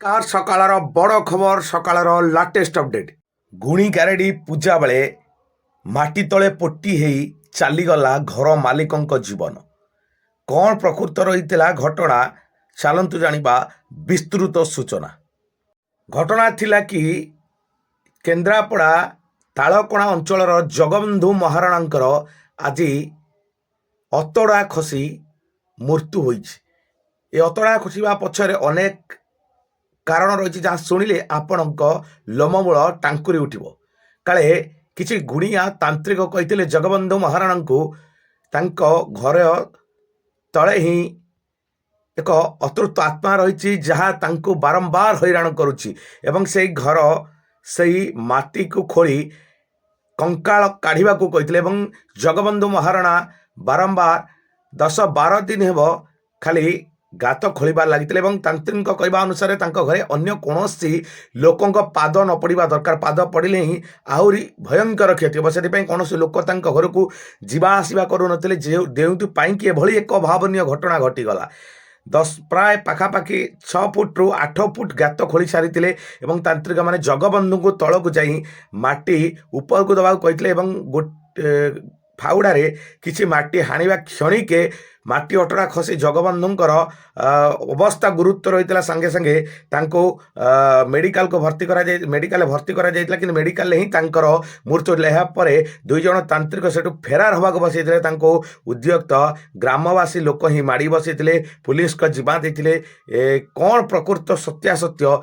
Car सकाळर बड़ खबर सकाळर latest update गुणी गारेडी पूजा बेले माटी तले पोटी हेई चलीगला घर मालिकों जीवन कौन प्रकृत रही घटना चलतु जाना विस्तृत सूचना घटना थिला कि केन्द्रापड़ा तालकोणा अंचलर जगबंधु महाराणांकर आज अतड़ा खसी मृत्यु होइछि। ए अतड़ा खसिबा पछरे अनेक कारण रही जहाँ शुणिले आपणक लोममूल टांकुरी उठिब काले किछि गुणिया तांत्रिक कही जगबंधु महाराणा को घर तले ही एक अतृप्त आत्मा रही जहाँ तांको बारंबार हैरान करुच्ची एवं से घर से माटी को खोली कंकाल काढ़ा कहते जगबंधु महाराणा बारंबार 10-12 दिन हेब खाली गात खोलबार लगी तांत्रिक कहवा अनुसार घरे अन्य कौन लोकों पाद न पड़ा दरकार पाद पड़े ही आहरी भयंकर क्षति हम से कौन लोक घर को जावासवा करूनते जो एभली एक अभावन घटना घटीगला। प्राय पाखापाखि 6 फुट रु 8 फुट गात खोली सारी तांत्रिक मैंने जगबंधु को तल को जा माटी ऊपर को दबा गोटे फाउड़े किसी माटी हाणिबा क्षणिके माटी अटड़ा खसी जगबंधुंकर अवस्था गुरुत्व रही संगे संगे मेडिकल को भर्ती करा मेडिकल भर्ती करा जाइतला कि मेडिकल ही तांकर मृत्यु लेहा परे 2 जण तांत्रिक सेठू फेरार होगा बसैते उद्युक्त ग्रामवासी लोक ही माड़ी बसैते पुलिस को जीवा देते कौन प्रकृत सत्यासत्य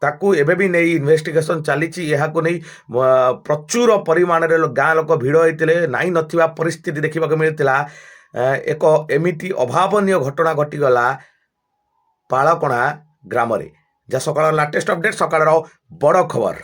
ताकू एबे भी नहीं इन्वेस्टिगेशन चली नहीं प्रचुर परिमाण गाँ लोक भिड़ होते नाई नथिबा परिस्थिति देखा मिलता एक एमिटी अभावनीय घटना घटीगला पालकोणा ग्राम जहाँ सकाळ लाटेस्ट अपडेट सकाळ बड़ खबर।